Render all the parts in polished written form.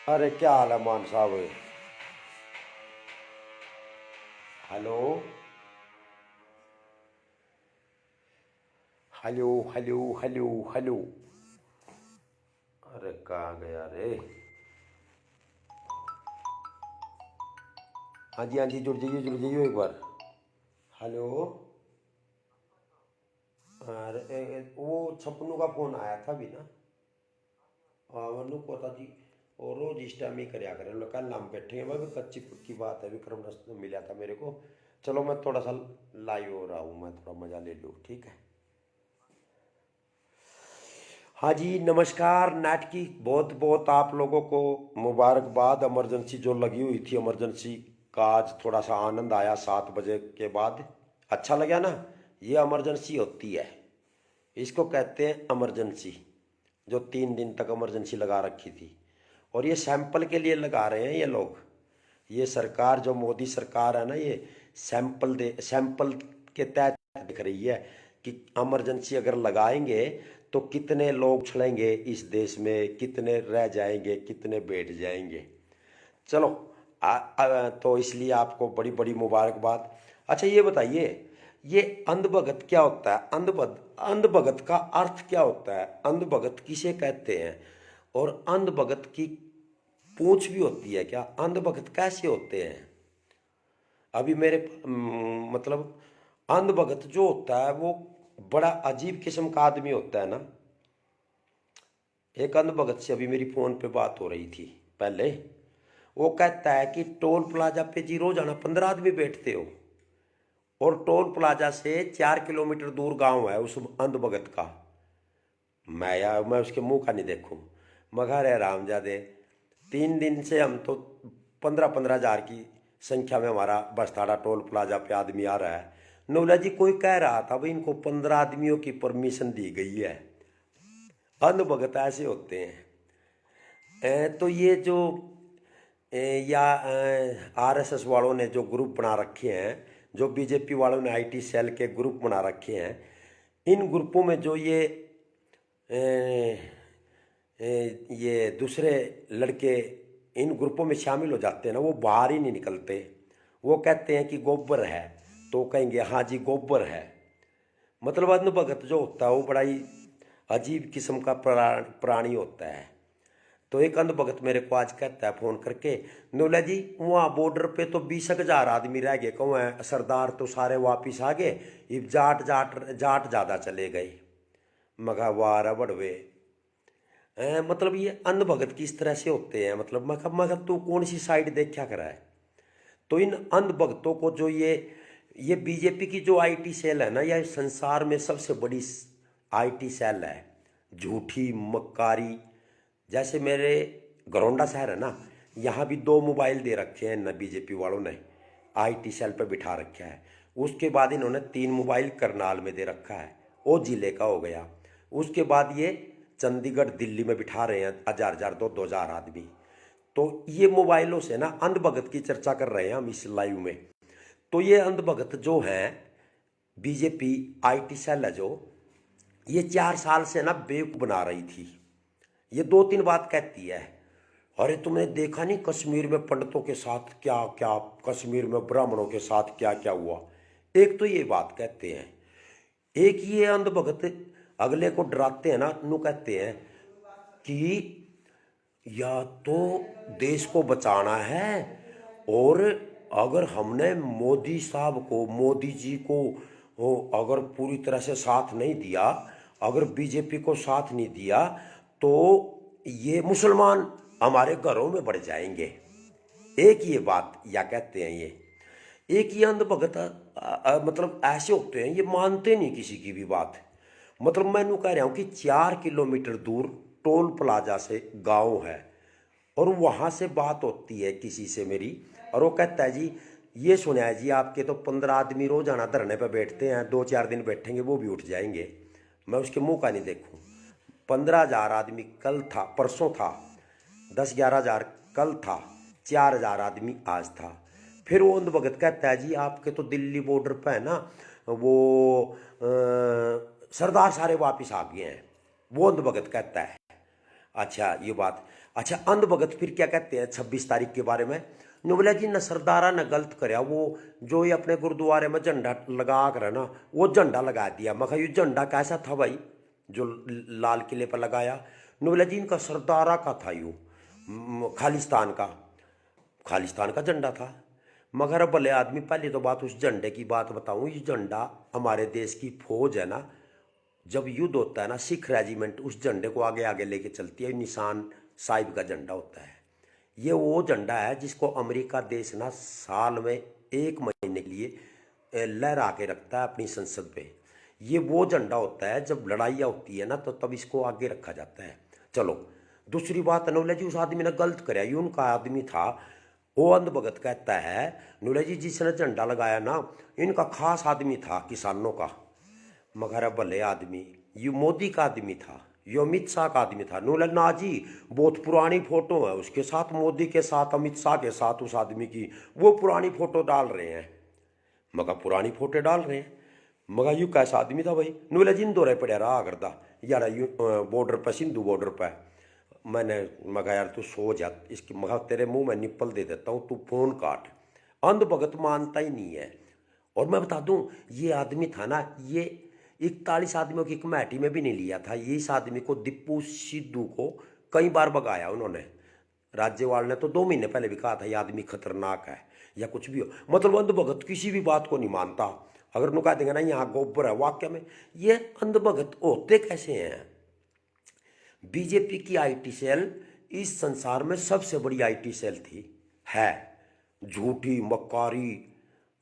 अरे क्या हाल है मान साहब। Hello. Hello hello hello hello. अरे कहाँ गया रे। हाँ जी हाँ जी, जुड़ जाइए एक बार। हेलो। अरे वो छपनू का फोन आया था भी ना। हाँ मनु पोता जी। और रोज इस टाइम ही करया करें लोग, कल हम बैठे भाई कच्ची पक्की बात है, विक्रम रस्त मिला था मेरे को। चलो मैं थोड़ा सा लाइव हो रहा हूँ, मैं थोड़ा मजा ले लूँ, ठीक है। हाँ जी नमस्कार। नेट की बहुत बहुत आप लोगों को मुबारकबाद। इमरजेंसी जो लगी हुई थी, इमरजेंसी का आज थोड़ा सा आनंद आया 7 बजे के बाद। अच्छा लगा ना। ये इमरजेंसी होती है, इसको कहते हैं इमरजेंसी। जो 3 दिन तक इमरजेंसी लगा रखी थी, और ये सैंपल के लिए लगा रहे हैं ये लोग। ये सरकार जो मोदी सरकार है ना, ये सैंपल के तहत दिख रही है कि इमरजेंसी अगर लगाएंगे तो कितने लोग उछलेंगे इस देश में, कितने रह जाएंगे, कितने बैठ जाएंगे। चलो। तो इसलिए आपको बड़ी बड़ी मुबारकबाद। अच्छा ये बताइए, ये अंधभगत क्या होता है? अंधभगत का अर्थ क्या होता है? अंधभगत किसे कहते हैं? और अंधभगत की पूंछ भी होती है क्या? अंधभगत कैसे होते हैं? अभी मेरे मतलब अंधभगत जो होता है वो बड़ा अजीब किस्म का आदमी होता है ना। एक अंधभगत से अभी मेरी फोन पे बात हो रही थी पहले। वो कहता है कि टोल प्लाजा पे जी रोजाना 15 आदमी बैठते हो, और टोल प्लाजा से 4 किलोमीटर दूर गांव है उस अंधभगत का। मैं उसके मुंह का नहीं देखूं, मगर है रामजादे। 3 दिन से हम तो 15-15 हजार की संख्या में हमारा बसताड़ा टोल प्लाजा पे आदमी आ रहा है। नोला जी कोई कह रहा था भाई इनको 15 आदमियों की परमिशन दी गई है। अंधभगत ऐसे होते हैं। तो ये जो या आरएसएस वालों ने जो ग्रुप बना रखे हैं, जो बीजेपी वालों ने आईटी सेल के ग्रुप बना रखे हैं, इन ग्रुपों में जो ये दूसरे लड़के इन ग्रुपों में शामिल हो जाते हैं ना, वो बाहर ही नहीं निकलते। वो कहते हैं कि गोबर है, तो कहेंगे हाँ जी गोबर है। मतलब अंधभगत जो होता है वो बड़ा ही अजीब किस्म का प्राणी होता है। तो एक अंधभगत मेरे को आज कहता है फोन करके, नोला जी वहाँ बॉर्डर पे तो 20 हजार आदमी रह गए, कहूँ है सरदार तो सारे वापिस आ गए, अब जाट जाट जाट ज़्यादा चले गए। मगा वाह बड़वे। मतलब ये अंधभगत किस तरह से होते हैं? मतलब मैं तू कौन सी साइड देखा करा है? तो इन अंधभक्तों को जो ये बीजेपी की जो आईटी सेल है ना, यह संसार में सबसे बड़ी आईटी सेल है। झूठी मक्कारी। जैसे मेरे घरौंडा शहर है ना, यहाँ भी 2 मोबाइल दे रखे हैं ना बीजेपी वालों ने, आईटी सेल पर बिठा रखा है। उसके बाद इन्होंने 3 मोबाइल करनाल में दे रखा है, वो जिले का हो गया। उसके बाद ये चंडीगढ़ दिल्ली में बिठा रहे हैं 1000 1000 2 2000 आदमी। तो ये मोबाइलों से ना अंधभगत की चर्चा कर रहे हैं हम इस लाइव में। तो ये अंधभगत जो है, बीजेपी आईटी सेल है जो, ये 4 साल से ना बेवकूफ बना रही थी। ये 2 3 बात कहती है। अरे तुमने देखा नहीं कश्मीर में पंडितों के साथ क्या क्या, कश्मीर में ब्राह्मणों के साथ क्या क्या हुआ। एक तो ये बात कहते हैं। एक ये अंधभगत अगले को डराते हैं ना, नु कहते हैं कि या तो देश को बचाना है, और अगर हमने मोदी साहब को, मोदी जी को अगर पूरी तरह से साथ नहीं दिया, अगर बीजेपी को साथ नहीं दिया, तो ये मुसलमान हमारे घरों में बढ़ जाएंगे। एक ये बात या कहते हैं ये। एक ये अंधभगत मतलब ऐसे होते हैं, ये मानते नहीं किसी की भी बात। मतलब मैं यूं कह रहा हूँ कि 4 किलोमीटर दूर टोल प्लाजा से गांव है, और वहाँ से बात होती है किसी से मेरी, और वो कहता है जी ये सुना है जी आपके तो 15 आदमी रोजाना धरने पर बैठते हैं, 2 4 दिन बैठेंगे वो भी उठ जाएंगे। मैं उसके मुंह का नहीं देखूं। 15 हजार आदमी कल था, परसों था। 10 11 हजार कल था। 4 हजार आदमी आज था। फिर वो अंधभगत कहता है जी आपके तो दिल्ली बॉर्डर पे है ना, वो सरदार सारे वापिस आ गए हैं। वो अंधभगत कहता है। अच्छा ये बात। अच्छा अंधभगत फिर क्या कहते हैं 26 तारीख के बारे में? नु बोला जी न सरदारा ने गलत करया, वो जो ये अपने गुरुद्वारे में झंडा लगा कर है ना, वो झंडा लगा दिया। मैं कहा ये झंडा कैसा था भाई जो लाल किले पर लगाया? नु बोला जी इनका सरदारा का था, यूँ खालिस्तान का झंडा था। मगर अब भले आदमी, पहले तो बात उस झंडे की बात बताऊं। ये झंडा हमारे देश की फौज है ना, जब युद्ध होता है ना, सिख रेजिमेंट उस झंडे को आगे आगे लेके चलती है। निशान साहिब का झंडा होता है। ये वो झंडा है जिसको अमेरिका देश ना साल में 1 महीने के लिए लहरा के रखता है अपनी संसद पे। ये वो झंडा होता है जब लड़ाइयाँ होती है ना, तो तब इसको आगे रखा जाता है। चलो दूसरी बात, नौले जी उस आदमी ने गलत कराया, ये उनका आदमी था। वो अंधभगत कहता है नौले जी जिसने झंडा लगाया ना, इनका खास आदमी था किसानों का। मगर भले आदमी, ये मोदी का आदमी था, ये अमित शाह का आदमी था। नूला ना जी, बहुत पुरानी फोटो है उसके साथ, मोदी के साथ, अमित शाह के साथ उस आदमी की, वो पुरानी फोटो डाल रहे हैं। मगर पुरानी फोटो डाल रहे हैं, मगर यू कैसा आदमी था भाई? नूला जी दो रहे पड़े रहा करता यार, यू बॉर्डर पर, सिंधु बॉर्डर पर। मैंने मगा यार तू सो जा, इसकी मगा तेरे मुंह में निप्पल दे देता हूँ, तू फोन काट। अंधभगत मानता ही नहीं है। और मैं बता दूं, ये आदमी था ना, ये 41 आदमियों की कमेटी में भी नहीं लिया था। ये इस आदमी को, दीपू सिद्धू को कई बार भगाया उन्होंने। राज्यपाल ने तो 2 महीने पहले भी कहा था ये आदमी खतरनाक है या कुछ भी हो। मतलब अंधभगत किसी भी बात को नहीं मानता। अगर उन्होंने कह देंगे ना यहाँ गोबर है, वाक्य में ये अंधभगत होते कैसे हैं? बीजेपी की आईटी सेल इस संसार में सबसे बड़ी आईटी सेल थी, है। झूठी मक्कारी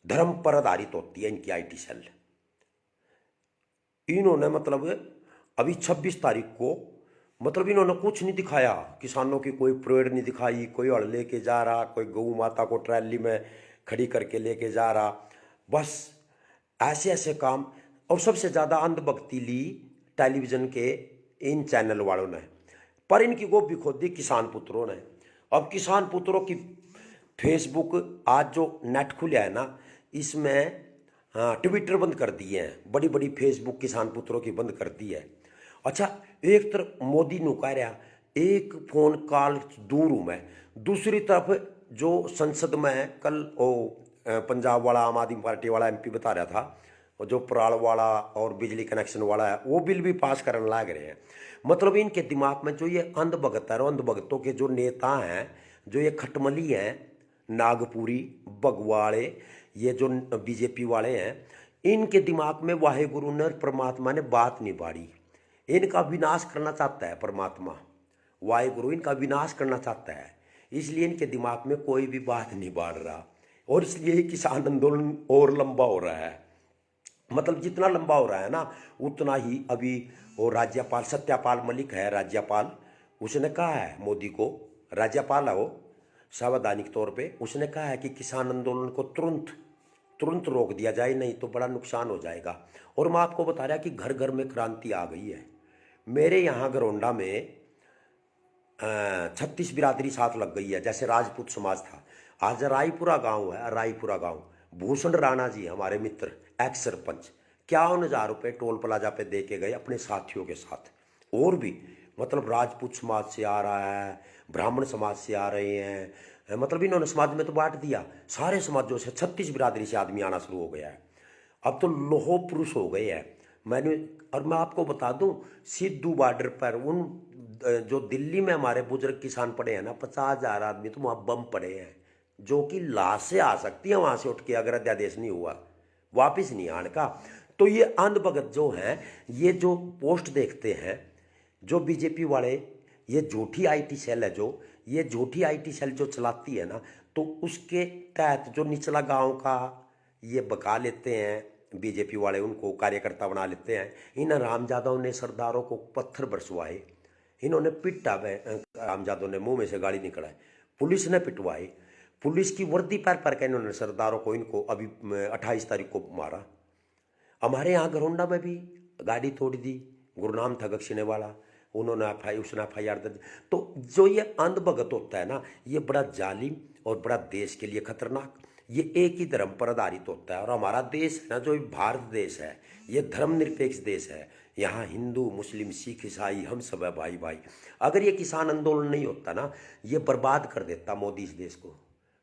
धर्म पर आधारित होती है इनकी आईटी सेल। इन्होंने मतलब अभी 26 तारीख को, मतलब इन्होंने कुछ नहीं दिखाया, किसानों की कोई परेड नहीं दिखाई, कोई हड़ लेके जा रहा, कोई गऊ माता को ट्रैली में खड़ी करके लेके जा रहा, बस ऐसे ऐसे काम। और सबसे ज़्यादा अंधभक्ति ली टेलीविज़न के इन चैनल वालों ने, पर इनकी गोभी खोदी किसान पुत्रों ने। अब किसान पुत्रों की फेसबुक, आज जो नेट खुला है ना, इसमें हाँ ट्विटर बंद कर दिए हैं, बड़ी बड़ी फेसबुक किसान पुत्रों की बंद कर दी है। अच्छा एक तरफ मोदी नु कह रहा एक फोन कॉल दूर हूँ मैं, दूसरी तरफ जो संसद में कल वो पंजाब वाला आम आदमी पार्टी वाला एमपी बता रहा था, और जो पराल वाला और बिजली कनेक्शन वाला है, वो बिल भी पास करने लग रहे हैं। मतलब इनके दिमाग में जो ये अंधभगत है, और अंधभगतों के जो नेता हैं, जो ये खटमली हैं, नागपुरी बगवाड़े, ये जो बीजेपी वाले हैं, इनके दिमाग में वाहेगुरु ने, परमात्मा ने बात नहीं बाड़ी। इनका विनाश करना चाहता है परमात्मा, वाहेगुरु इनका विनाश करना चाहता है। इसलिए इनके दिमाग में कोई भी बात नहीं बाढ़ रहा, और इसलिए ही किसान आंदोलन और लंबा हो रहा है। मतलब जितना लंबा हो रहा है ना, उतना ही अभी वो राज्यपाल सत्यपाल मलिक है, राज्यपाल, उसने कहा है मोदी को, राज्यपाल है वो संवैधानिक तौर पे, उसने कहा है कि किसान आंदोलन को तुरंत रोक दिया जाए, नहीं तो बड़ा नुकसान हो जाएगा। और मैं आपको बता रहा कि घर घर में क्रांति आ गई है। मेरे यहाँ गरोंडा में 36 बिरादरी साथ लग गई है। जैसे राजपूत समाज था, आज रायपुरा गांव है, रायपुरा गांव, भूषण राणा जी हमारे मित्र, एक्स सरपंच, 51,000 रुपये टोल प्लाजा पे दे के गए अपने साथियों के साथ। और भी मतलब राजपूत समाज से आ रहा है, ब्राह्मण समाज से आ रहे हैं, मतलब इन्होंने समाज में तो बांट दिया। सारे समाजों से 36 बिरादरी से आदमी आना शुरू हो गया है। अब तो लोहो पुरुष हो गए हैं। और मैं आपको बता दूं, सिद्धू बॉर्डर पर उन जो दिल्ली में हमारे बुजुर्ग किसान पड़े हैं ना, 50,000 आदमी तो वहाँ बम पड़े हैं, जो कि लाशें आ सकती हैं वहाँ से उठ के, अगर अध्यादेश नहीं हुआ, वापिस नहीं आने का। तो ये अंधभगत जो हैं, ये जो पोस्ट देखते हैं, जो बीजेपी वाले, ये झूठी आईटी सेल है, जो ये झूठी आईटी सेल जो चलाती है ना, तो उसके तहत जो निचला गांव का ये बका लेते हैं बीजेपी वाले, उनको कार्यकर्ता बना लेते हैं। इन रामजादव ने सरदारों को पत्थर बरसवाए, इन्होंने पिटा, रामजादव ने मुंह में से गाली निकला, पुलिस ने पिटवाए, पुलिस की वर्दी पैर पर के इन्होंने सरदारों को, इनको अभी 28 तारीख को मारा। हमारे यहाँ घरोंडा में भी गाड़ी तोड़ दी, गुरनाम था गक्षिणे वाला, उन्होंने उसने FIR दर्ज। तो जो ये अंधभगत होता है ना, ये बड़ा जालिम और बड़ा देश के लिए खतरनाक, ये एक ही धर्म पर आधारित होता है। और हमारा देश है ना, जो भारत देश है, ये धर्मनिरपेक्ष देश है। यहाँ हिंदू मुस्लिम सिख ईसाई हम सब है भाई भाई। अगर ये किसान आंदोलन नहीं होता ना, ये बर्बाद कर देता मोदी इस देश को,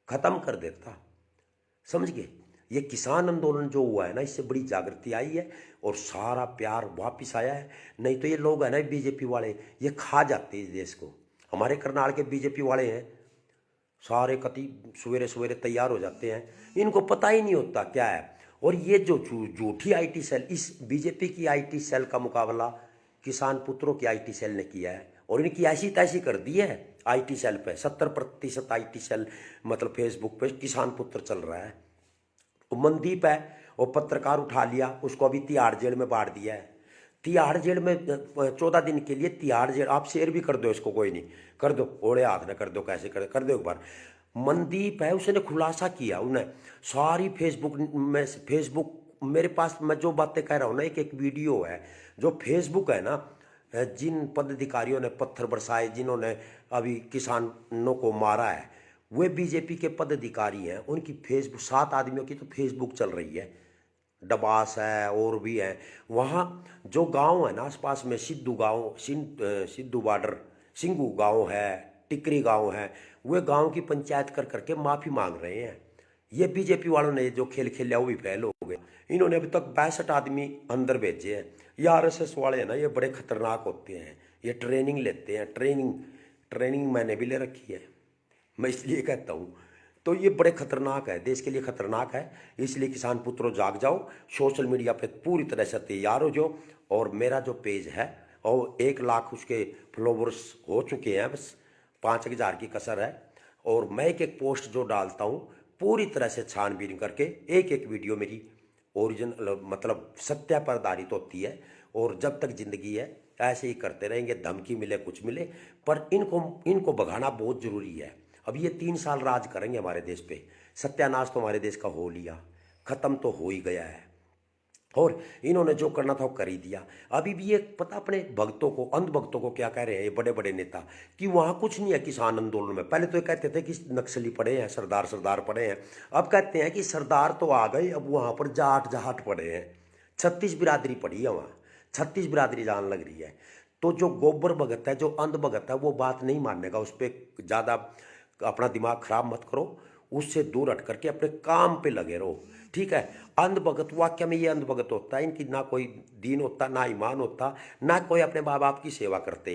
ख़त्म कर देता। समझ गए? ये किसान आंदोलन जो हुआ है ना, इससे बड़ी जागृति आई है और सारा प्यार वापिस आया है। नहीं तो ये लोग है ना बीजेपी वाले, ये खा जाते इस देश को। हमारे करनाल के बीजेपी वाले हैं सारे कति सवेरे सवेरे तैयार हो जाते हैं, इनको पता ही नहीं होता क्या है। और ये जो झूठी आईटी सेल, इस बीजेपी की आईटी सेल का मुकाबला किसान पुत्रों की आईटी सेल ने किया है और इनकी ऐसी तैसी कर दी है आईटी सेल पे। 70% आईटी सेल मतलब फेसबुक पे किसान पुत्र चल रहा है। मनदीप है वो पत्रकार उठा लिया, उसको अभी तिहाड़ जेल में बांट दिया है। तिहाड़ जेल में 14 दिन के लिए तिहाड़ जेल। आप शेयर भी कर दो इसको, कोई नहीं, कर दो, ओढ़े हाथ में कर दो, कैसे कर दो एक बार। मनदीप है, उसने खुलासा किया, उन्हें सारी फेसबुक मेरे पास मैं जो बातें कह रहा हूँ ना, एक वीडियो है जो फेसबुक है ना, जिन पदाधिकारियों ने पत्थर बरसाए, जिन्होंने अभी किसानों को मारा है, वे बीजेपी के पदाधिकारी हैं। उनकी फेसबुक 7 आदमियों की तो फेसबुक चल रही है। डबास है और भी है। वहाँ जो गांव है ना आसपास में, सिद्धू गांव, सिद्धू बॉर्डर, सिंगू गांव है, टिकरी गांव है, वे गांव की पंचायत कर करके माफ़ी मांग रहे हैं। ये बीजेपी वालों ने जो खेल खेला वो भी फेल हो गया। इन्होंने अभी तक 62 आदमी अंदर भेजे हैं। ये आरएसएस वाले हैं ना, ये बड़े खतरनाक होते हैं। ये ट्रेनिंग लेते हैं, ट्रेनिंग मैंने भी ले रखी है, मैं इसलिए कहता हूँ। तो ये बड़े खतरनाक है, देश के लिए खतरनाक है। इसलिए किसान पुत्रों जाग जाओ, सोशल मीडिया पे पूरी तरह से तैयार हो जाओ। और मेरा जो पेज है और 1 लाख उसके फॉलोवर्स हो चुके हैं, बस 5,000 की कसर है। और मैं एक पोस्ट जो डालता हूँ पूरी तरह से छानबीन करके, एक वीडियो मेरी ओरिजिनल मतलब सत्य पर आधारित होती है। और जब तक जिंदगी है ऐसे ही करते रहेंगे, धमकी मिले कुछ मिले, पर इनको भगाना बहुत ज़रूरी है। अब ये 3 साल राज करेंगे हमारे देश पे। सत्यानाश तो हमारे देश का हो लिया, ख़त्म तो हो ही गया है। और इन्होंने जो करना था वो कर ही दिया। अभी भी ये पता अपने भक्तों को, अंध भक्तों को क्या कह रहे हैं ये बड़े बड़े नेता, कि वहाँ कुछ नहीं है किसान आंदोलन में। पहले तो ये कहते थे कि नक्सली पड़े हैं, सरदार पड़े हैं। अब कहते हैं कि सरदार तो आ गए, अब वहाँ पर जाट पड़े हैं। 36 बिरादरी पड़ी है वहाँ, 36 बिरादरी जान लग रही है। तो जो गोबर भगत है, जो अंध भगत है, वो बात नहीं मानेगा। उस पर ज़्यादा अपना दिमाग खराब मत करो, उससे दूर हट करके अपने काम पे लगे रहो, ठीक है। अंध भगत वाक्य में ये अंध भगत होता है, इनकी ना कोई दीन होता, ना ईमान होता, ना कोई अपने माँ बाप की सेवा करते।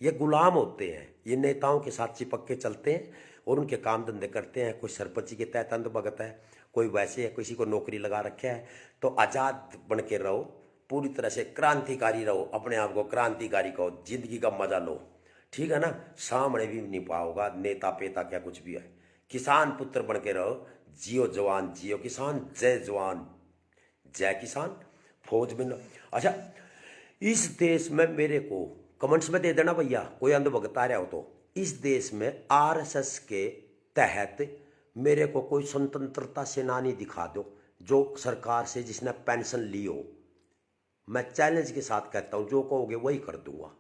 ये गुलाम होते हैं, ये नेताओं के साथ चिपक के चलते हैं और उनके काम धंधे करते हैं। कोई सरपंची के तहत अंध भगत है, कोई वैसे है, किसी को नौकरी लगा रखा है। तो आज़ाद बन के रहो, पूरी तरह से क्रांतिकारी रहो, अपने आप को क्रांतिकारी कहो, जिंदगी का मजा लो, ठीक है ना। सामने भी नहीं पाओगा नेता पेता क्या कुछ भी है। किसान पुत्र बन के रहो, जियो जवान जियो किसान, जय जवान जय किसान, फौज में अच्छा, इस देश में मेरे को कमेंट्स में दे देना भैया, कोई अंधभक्त आ रहा हो तो। इस देश में आरएसएस के तहत मेरे को कोई स्वतंत्रता सेनानी दिखा दो जो सरकार से, जिसने पेंशन ली हो। मैं चैलेंज के साथ कहता हूं, जो कहोगे वही कर दूंगा।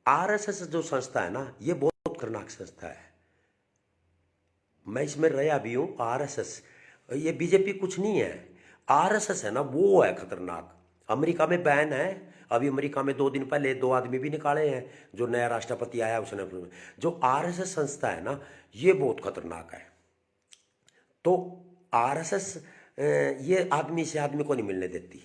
आरएसएस जो संस्था है ना, ये बहुत खतरनाक संस्था है। मैं इसमें रहा भी हूँ। आरएसएस, ये बीजेपी कुछ नहीं है, आरएसएस है ना वो है खतरनाक। अमेरिका में बैन है, अभी अमेरिका में 2 दिन पहले 2 आदमी भी निकाले हैं, जो नया राष्ट्रपति आया उसने। जो आरएसएस संस्था है ना, ये बहुत खतरनाक है। तो आरएसएस ये आदमी से आदमी को नहीं मिलने देती,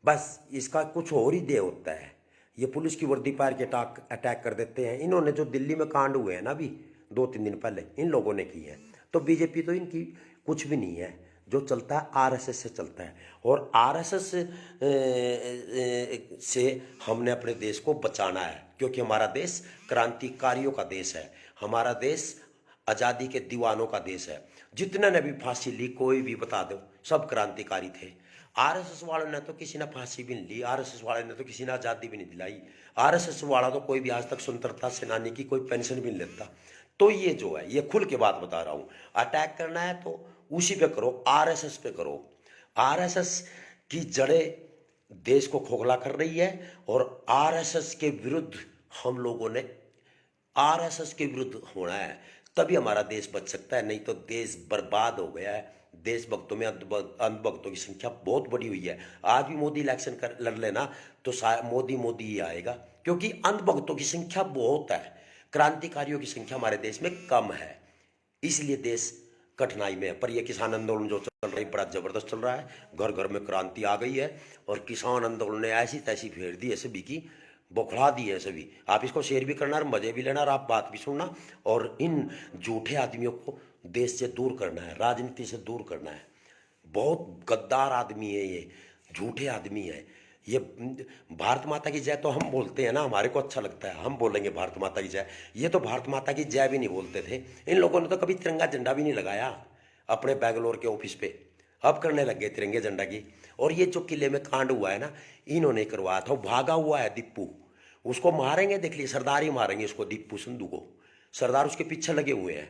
बस इसका कुछ और ही देह होता है। ये पुलिस की वर्दी पार के अटैक कर देते हैं। इन्होंने जो दिल्ली में कांड हुए हैं ना अभी 2-3 दिन पहले, इन लोगों ने की है। तो बीजेपी तो इनकी कुछ भी नहीं है, जो चलता है आरएसएस से चलता है। और आरएसएस से हमने अपने देश को बचाना है, क्योंकि हमारा देश क्रांतिकारियों का देश है, हमारा देश आज़ादी के दीवानों का देश है। जितने ने भी फांसी ली, कोई भी बता दो, सब क्रांतिकारी थे। आरएसएस वालों ने तो किसी ने फांसी भी नहीं ली, आरएसएस वाले ने तो किसी ने आज़ादी भी नहीं दिलाई। आरएसएस वाला तो कोई भी आज तक स्वतंत्रता सेनानी की कोई पेंशन भी नहीं लेता। तो ये जो है, ये खुल के बात बता रहा हूँ, अटैक करना है तो उसी पे करो, आरएसएस पे करो। आरएसएस की जड़ें देश को खोखला कर रही है और आरएसएस के विरुद्ध हम लोगों ने, आरएसएस के विरुद्ध होना है। तभी हमारा देश बच सकता है, नहीं तो देश बर्बाद हो गया है। देशभक्तों में अंधभक्तों की संख्या बहुत बड़ी हुई है। आज भी मोदी इलेक्शन कर लड़ लेना तो मोदी मोदी ही आएगा, क्योंकि अंधभक्तों की संख्या बहुत है, क्रांतिकारियों की संख्या हमारे देश में कम है, इसलिए देश कठिनाई में है। पर यह किसान आंदोलन जो चल रहा है बड़ा जबरदस्त चल रहा है, घर घर में क्रांति आ गई है और किसान आंदोलन ने ऐसी तैसी फेर दी है सभी की, बौखला दी है सभी। आप इसको शेयर भी करना और मजे भी लेना और आप बात भी सुनना, और इन झूठे आदमियों को देश से दूर करना है, राजनीति से दूर करना है। बहुत गद्दार आदमी है ये, झूठे आदमी है ये। भारत माता की जय तो हम बोलते हैं ना, हमारे को अच्छा लगता है, हम बोलेंगे भारत माता की जय। ये तो भारत माता की जय भी नहीं बोलते थे, इन लोगों ने तो कभी तिरंगा झंडा भी नहीं लगाया अपने बैंगलोर के ऑफिस पे, अब करने लग गए तिरंगे झंडा की। और ये जो किले में कांड हुआ है ना, इन्होंने करवाया था, वो भागा हुआ है दीपू, उसको मारेंगे, देख लिए सरदार ही मारेंगे उसको, दीपू संधू को, सरदार उसके पीछे लगे हुए हैं।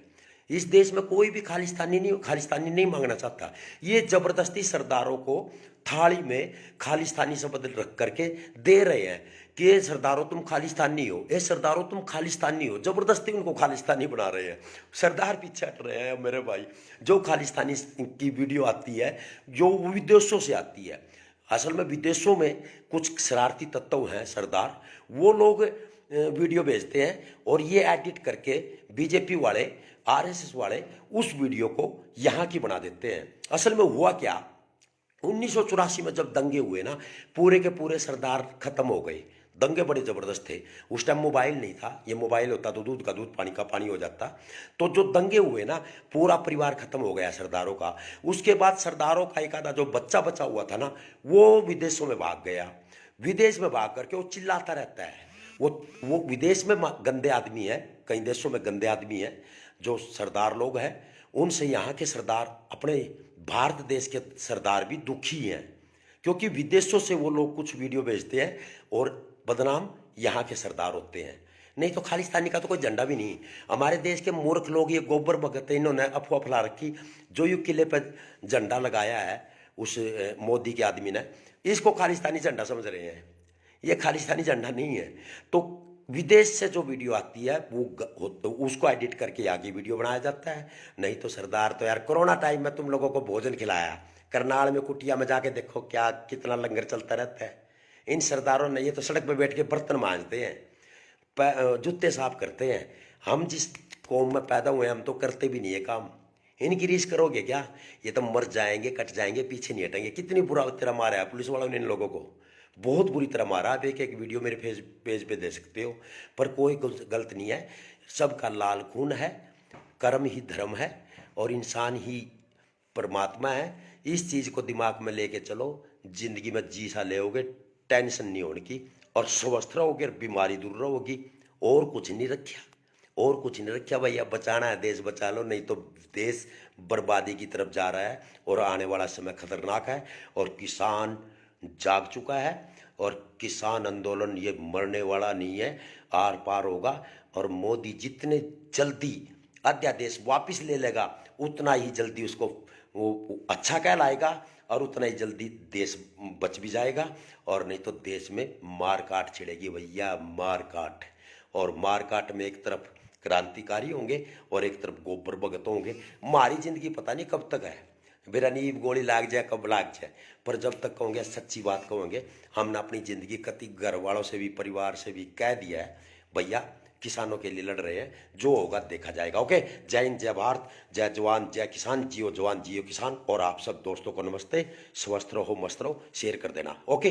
इस देश में कोई भी खालिस्तानी नहीं मांगना चाहता। ये जबरदस्ती सरदारों को थाली में खालिस्तानी शब्द रख करके दे रहे हैं कि ये सरदारों तुम खालिस्तानी हो, ये सरदारों तुम खालिस्तानी हो, जबरदस्ती उनको खालिस्तानी बना रहे हैं। सरदार पीछे हट रहे हैं मेरे भाई। जो खालिस्तानी की वीडियो आती है, जो विदेशों से आती है, असल में विदेशों में कुछ शरारती तत्व हैं सरदार, वो लोग वीडियो भेजते हैं और ये एडिट करके बीजेपी वाले, आरएसएस वाले उस वीडियो को यहाँ की बना देते हैं। असल में हुआ क्या, 1984 में जब दंगे हुए ना, पूरे के पूरे सरदार खत्म हो गए। दंगे बड़े जबरदस्त थे, उस टाइम मोबाइल नहीं था, ये मोबाइल होता तो दूध का दूध पानी का पानी हो जाता। तो जो दंगे हुए ना, पूरा परिवार खत्म हो गया सरदारों का। उसके बाद सरदारों का एक आधा जो बच्चा बचा हुआ था ना, वो विदेशों में भाग गया। विदेश में भाग करके वो चिल्लाता रहता है। वो विदेश में गंदे आदमी है, कई देशों में गंदे आदमी है जो सरदार लोग हैं, उनसे यहाँ के सरदार, अपने भारत देश के सरदार भी दुखी हैं, क्योंकि विदेशों से वो लोग कुछ वीडियो भेजते हैं और बदनाम यहाँ के सरदार होते हैं। नहीं तो खालिस्तानी का तो कोई झंडा भी नहीं। हमारे देश के मूर्ख लोग ये गोबर भगत, इन्होंने अफवाह फैला रखी, जो यू किले पर झंडा लगाया है उस मोदी के आदमी ने, इसको खालिस्तानी झंडा समझ रहे हैं। ये खालिस्तानी झंडा नहीं है। तो विदेश से जो वीडियो आती है वो तो उसको एडिट करके आगे वीडियो बनाया जाता है। नहीं तो सरदार तो यार, कोरोना टाइम में तुम लोगों को भोजन खिलाया, करनाल में कुटिया में जाके देखो क्या कितना लंगर चलता रहता है। इन सरदारों ने, ये तो सड़क पे बैठ के बर्तन मांजते हैं, जूते साफ करते हैं। हम जिस कौम में पैदा हुए हम तो करते भी नहीं है काम। इनकी रीस करोगे क्या, ये तो मर जाएंगे, कट जाएंगे, पीछे नहीं हटेंगे। कितनी बुरा तरह मारा है पुलिस वालों ने इन लोगों को, बहुत बुरी तरह मारा। आप एक एक वीडियो मेरे पेज पे दे सकते हो, पर कोई गलत नहीं है। सबका लाल खून है, कर्म ही धर्म है और इंसान ही परमात्मा है। इस चीज़ को दिमाग में लेके चलो, जिंदगी में जी सा लेओगे, टेंशन नहीं होने की, और स्वस्थ रहोगे और बीमारी दूर रहोगी। और कुछ नहीं रखा, और कुछ नहीं रखा भैया। बचाना है देश बचा लो, नहीं तो देश बर्बादी की तरफ जा रहा है और आने वाला समय खतरनाक है। और किसान जाग चुका है और किसान आंदोलन ये मरने वाला नहीं है, आर पार होगा। और मोदी जितने जल्दी अध्यादेश वापस ले लेगा, उतना ही जल्दी उसको वो अच्छा कहलाएगा और उतना ही जल्दी देश बच भी जाएगा। और नहीं तो देश में मार काट छिड़ेगी भैया, मार काट। और मार काट में एक तरफ क्रांतिकारी होंगे और एक तरफ गोबर भगत होंगे। हमारी जिंदगी पता नहीं कब तक है, मेरा नींब गोली लाग जाए कब लाग जाए, पर जब तक कहोगे सच्ची बात कहोगे। हमने अपनी ज़िंदगी कति घर वालों से भी, परिवार से भी कह दिया है भैया, किसानों के लिए लड़ रहे हैं, जो होगा देखा जाएगा। ओके, जय हिंद, जय भारत, जय जवान, जय किसान, जियो जवान जियो किसान। और आप सब दोस्तों को नमस्ते, स्वस्थ रहो, मस्त रहो, शेयर कर देना। ओके।